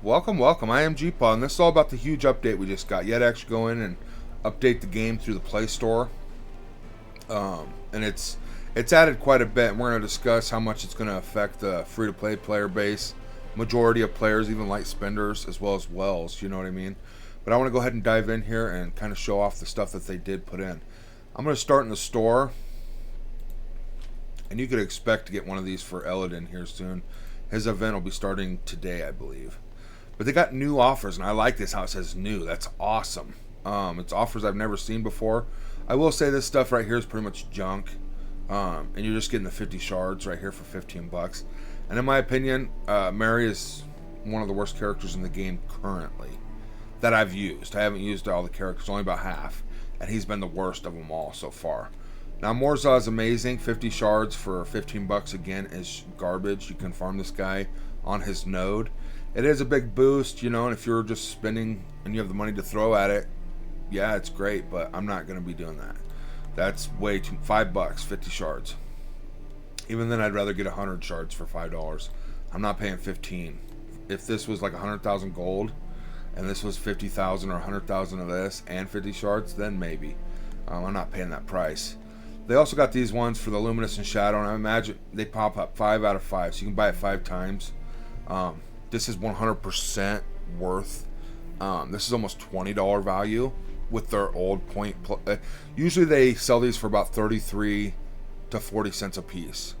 Welcome, welcome. I am G-Paw, and this is all about the huge update we just got. You had to actually go in and update the game through the Play Store, and it's added quite a bit. And we're going to discuss how much it's going to affect the free-to-play player base, majority of players, even light spenders, as well as wells. You know what I mean? But I want to go ahead and dive in here and kind of show off the stuff that they did put in. I'm going to start in the store, and you could expect to get one of these for Elladan here soon. His event will be starting today, I believe. But they got new offers, and I like this how it says new. That's awesome. It's offers I've never seen before. I will say this stuff right here is pretty much junk. And you're just getting the 50 shards right here for 15 bucks. And in my opinion, Mary is one of the worst characters in the game currently that I've used. I haven't used all the characters, only about half. And he's been the worst of them all so far. Now, Morza is amazing. 50 shards for 15 bucks again is garbage. You can farm this guy on his node. It is a big boost, you know, and if you're just spending and you have the money to throw at it, yeah, it's great, but I'm not going to be doing that. That's way too, 5 bucks, 50 shards. Even then, I'd rather get 100 shards for $5. I'm not paying 15. If this was like 100,000 gold, and this was 50,000 or 100,000 of this, and 50 shards, then maybe. I'm not paying that price. They also got these ones for the Luminous and Shadow, and I imagine they pop up 5 out of 5, so you can buy it 5 times. This is 100% worth. This is almost $20 value with their old point. Usually they sell these for about 33 to 40 cents a piece.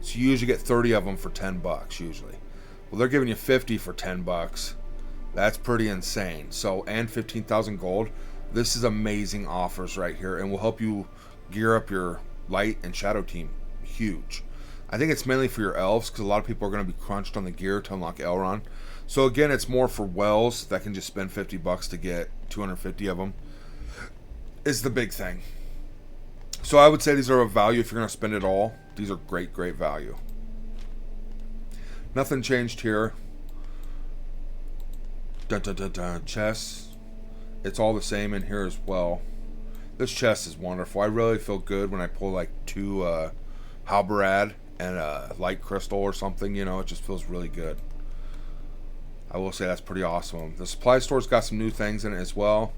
So you usually get 30 of them for 10 bucks usually. Well, they're giving you 50 for 10 bucks. That's pretty insane. So, and 15,000 gold. This is amazing offers right here, and will help you gear up your light and shadow team. Huge. I think it's mainly for your elves, because a lot of people are going to be crunched on the gear to unlock Elrond. So again, it's more for wells that can just spend 50 bucks to get 250 of them. Is the big thing. So I would say these are a value if you're going to spend it all. These are great, great value. Nothing changed here. Dun dun dun dun. Chests. It's all the same in here as well. This chest is wonderful. I really feel good when I pull like 2 halberad and a light crystal or something, you know, it just feels really good. I will say that's pretty awesome. The supply store's got some new things in it as well.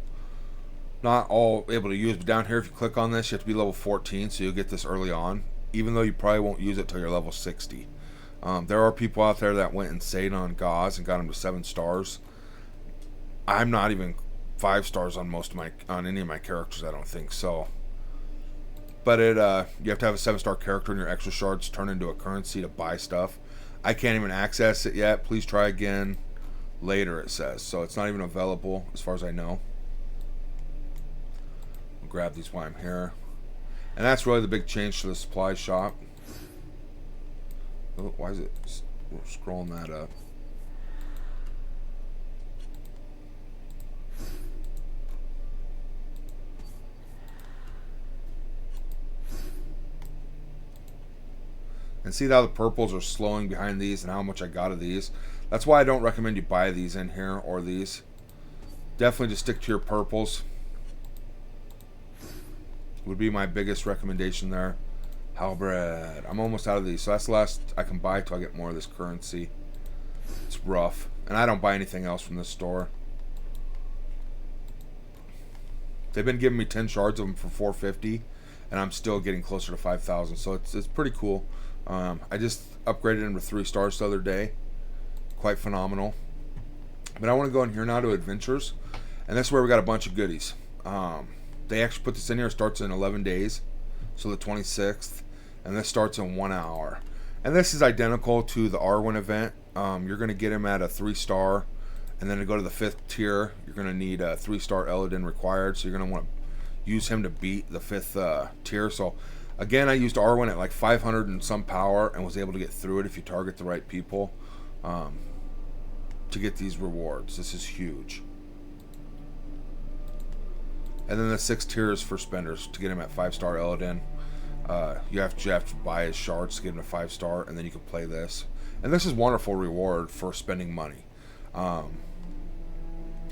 Not all able to use, but down here if you click on this, you have to be level 14, so you'll get this early on, even though you probably won't use it till you're level 60. There are people out there that went and stayed on Gauze and got them to 7 stars. I'm not even 5 stars on on any of my characters, I don't think so. But you have to have a 7-star character, and your extra shards turn into a currency to buy stuff. I can't even access it yet. Please try again later, it says. So it's not even available as far as I know. I'll grab these while I'm here. And that's really the big change to the supply shop. Oh, why is it scrolling that up? And see how the purples are slowing behind these and how much I got of these. That's why I don't recommend you buy these in here or these. Definitely just stick to your purples. Would be my biggest recommendation there. Halberd. I'm almost out of these. So that's the last I can buy till I get more of this currency. It's rough. And I don't buy anything else from this store. They've been giving me 10 shards of them for 450. And I'm still getting closer to 5,000. So it's pretty cool. I just upgraded him to 3 stars the other day. Quite phenomenal. But I want to go in here now to adventures, and that's where we got a bunch of goodies. They actually put this in here. It starts in 11 days, so the 26th, and this starts in 1 hour. And this is identical to the Arwen event. You're going to get him at a 3-star, and then to go to the 5th tier, you're going to need a 3-star Elladan required, so you're going to want to use him to beat the 5th tier. So again, I used Arwen at like 500 and some power and was able to get through it if you target the right people to get these rewards. This is huge. And then the 6th tier is for spenders to get him at 5-star Elladan. You have to buy his shards to get him to 5-star, and then you can play this. And this is wonderful reward for spending money. I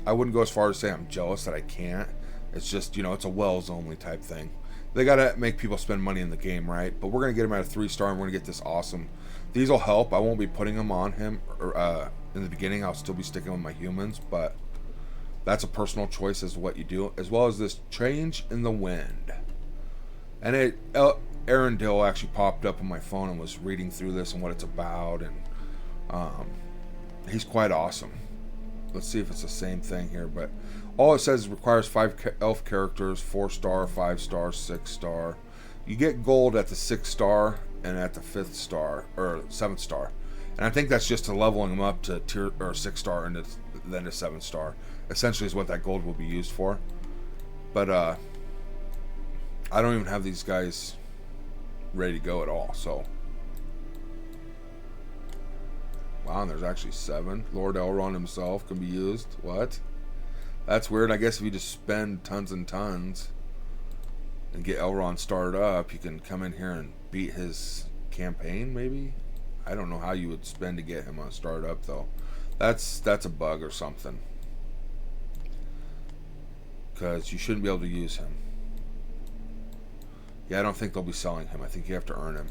wouldn't go as far as say I'm jealous that I can't. It's just, you know, it's a wells only type thing. They gotta make people spend money in the game, right? But we're gonna get him at a 3-star, and we're gonna get this awesome. These will help. I won't be putting them on him or in the beginning, I'll still be sticking with my humans, but that's a personal choice as to what you do, as well as this change in the wind. And Arendelle actually popped up on my phone and was reading through this and what it's about, and he's quite awesome. Let's see if it's the same thing here, but all it says is requires 5 elf characters, 4-star, 5-star, 6-star. You get gold at the 6-star and at the 5th star, or 7th star. And I think that's just to leveling them up to tier or 6-star and then to 7-star. Essentially is what that gold will be used for. But I don't even have these guys ready to go at all, so. Wow, and there's actually 7. Lord Elrond himself can be used. What? That's weird. I guess if you just spend tons and tons and get Elrond started up, you can come in here and beat his campaign, maybe? I don't know how you would spend to get him on started up, though. That's a bug or something. Because you shouldn't be able to use him. Yeah, I don't think they'll be selling him. I think you have to earn him.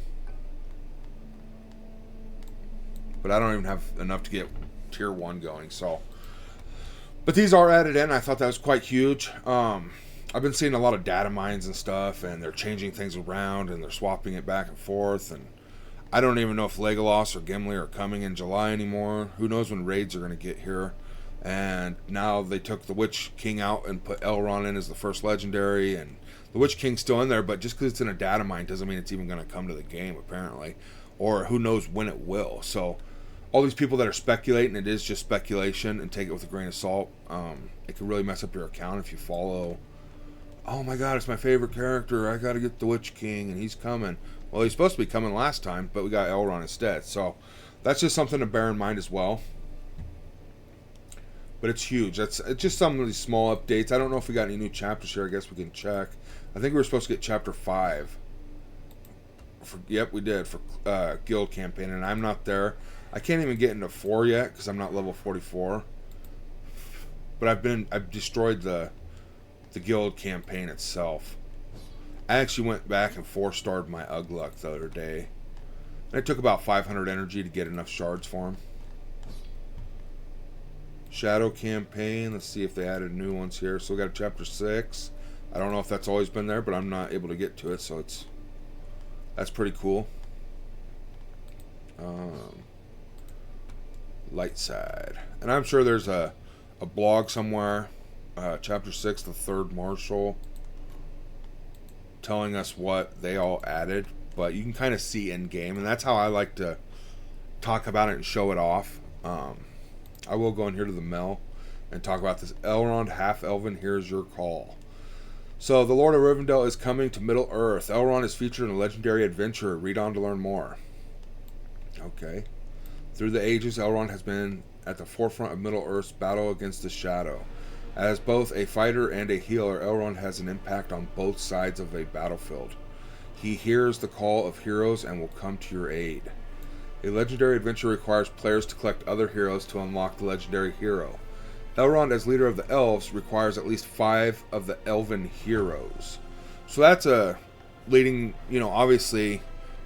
But I don't even have enough to get tier 1 going, so. But these are added in. I thought that was quite huge. I've been seeing a lot of data mines and stuff, and they're changing things around, and they're swapping it back and forth, and I don't even know if Legolas or Gimli are coming in July anymore. Who knows when raids are going to get here. And now they took the Witch King out and put Elrond in as the first legendary, and the Witch King's still in there, but just because it's in a data mine doesn't mean it's even going to come to the game, apparently. Or who knows when it will. So all these people that are speculating, it is just speculation, and take it with a grain of salt. It can really mess up your account if you follow, oh my god, it's my favorite character, I gotta get the Witch King, and he's coming. Well, he's supposed to be coming last time, but we got Elrond instead. So that's just something to bear in mind as well. But it's huge. It's just some of these small updates. I don't know if we got any new chapters here. I guess we can check. I think we were supposed to get chapter 5. Yep, we did, for guild campaign, and I'm not there. I can't even get into 4 yet because I'm not level 44. But I've destroyed the guild campaign itself. I actually went back and 4-starred my Ugluk the other day. And it took about 500 energy to get enough shards for him. Shadow campaign. Let's see if they added new ones here. So we got a chapter 6. I don't know if that's always been there, but I'm not able to get to it, so that's pretty cool. Light side, and I'm sure there's a blog somewhere. Chapter 6, the 3rd Marshal, telling us what they all added, but you can kind of see in game, and that's how I like to talk about it and show it off. I will go in here to the mill and talk about this. Elrond, half-elven, here's your call. So, the Lord of Rivendell is coming to Middle-earth. Elrond is featured in a legendary adventure. Read on to learn more. Okay. Through the ages, Elrond has been at the forefront of Middle-earth's battle against the Shadow. As both a fighter and a healer, Elrond has an impact on both sides of a battlefield. He hears the call of heroes and will come to your aid. A legendary adventure requires players to collect other heroes to unlock the legendary hero. Elrond, as leader of the elves, requires at least 5 of the elven heroes. So that's a leading, obviously,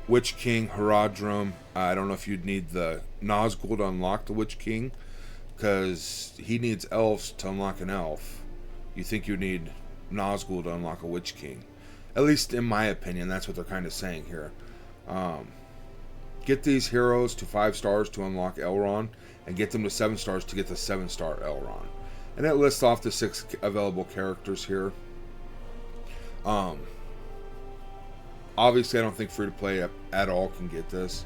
Witch King, Haradrim. I don't know if you'd need the Nazgul to unlock the Witch King, because he needs elves to unlock an elf. You think you need Nazgul to unlock a Witch King. At least in my opinion, that's what they're kind of saying here. Get these heroes to 5 stars to unlock Elrond, and get them to 7 stars to get the 7-star Elrond. And it lists off the 6 available characters here. Obviously, I don't think free-to-play at all can get this.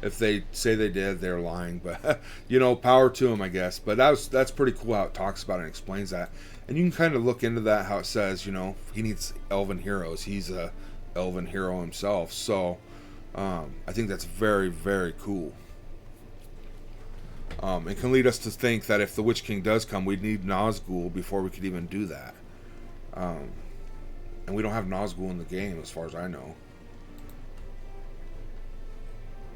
If they say they did, they're lying. But, power to them, I guess. But that's pretty cool how it talks about it and explains that. And you can kind of look into that, how it says, he needs elven heroes. He's a elven hero himself. So, I think that's very, very cool. It can lead us to think that if the Witch King does come, we'd need Nazgul before we could even do that. And we don't have Nazgul in the game, as far as I know.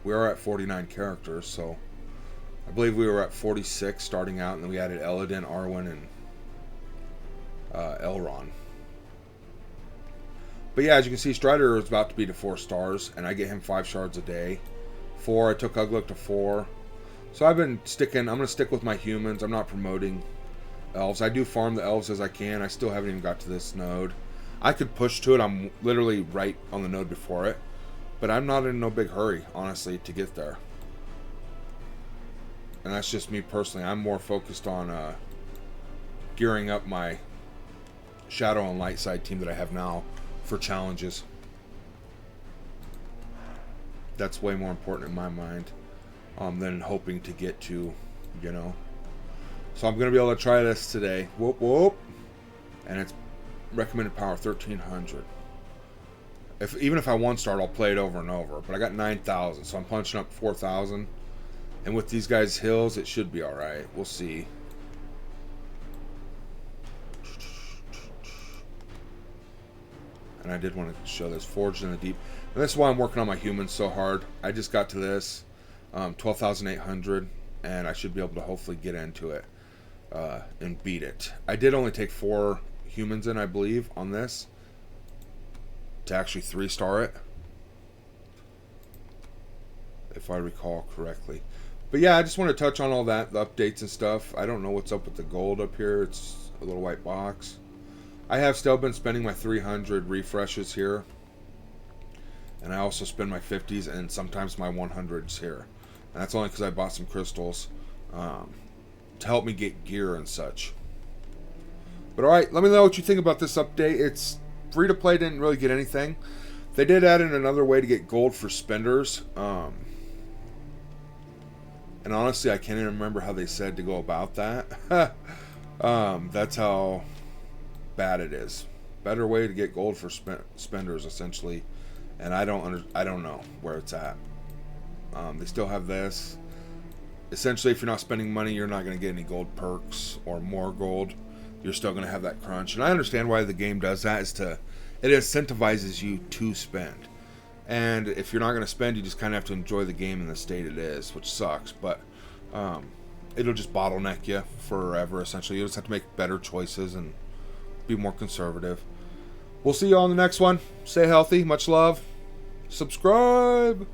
We are at 49 characters, so I believe we were at 46 starting out, and then we added Elladan, Arwen, and Elrond. But yeah, as you can see, Strider is about to be to 4 stars, and I get him 5 shards a day. 4, I took Ugluk to 4. So I've been sticking. I'm gonna stick with my humans. I'm not promoting elves. I do farm the elves as I can. I still haven't even got to this node. I could push to it. I'm literally right on the node before it, but I'm not in no big hurry, honestly, to get there. And that's just me personally. I'm more focused on gearing up my shadow and light side team that I have now for challenges. That's way more important in my mind than hoping to get to, you know. So I'm going to be able to try this today. Whoop, whoop. And it's recommended power 1300. Even if I one start, I'll play it over and over. But I got 9,000, so I'm punching up 4,000. And with these guys' hills, it should be alright. We'll see. And I did want to show this. Forged in the Deep. And this is why I'm working on my humans so hard. I just got to this. 12,800. And I should be able to hopefully get into it. And beat it. I did only take 4 humans in, I believe, on this. To actually 3-star it. If I recall correctly. But yeah, I just want to touch on all that, the updates and stuff. I don't know what's up with the gold up here. It's a little white box. I have still been spending my 300 refreshes here. And I also spend my 50s and sometimes my 100s here. And that's only because I bought some crystals to help me get gear and such. But alright, let me know what you think about this update. It's free to play, didn't really get anything. They did add in another way to get gold for spenders. And honestly, I can't even remember how they said to go about that. That's how bad it is. Better way to get gold for spenders, essentially. And I don't know where it's at. They still have this. Essentially, if you're not spending money, you're not going to get any gold perks or more gold. You're still going to have that crunch. And I understand why the game does that. It incentivizes you to spend. And if you're not going to spend, you just kind of have to enjoy the game in the state it is, which sucks. But it'll just bottleneck you forever, essentially. You'll just have to make better choices and be more conservative. We'll see you all in the next one. Stay healthy. Much love. Subscribe.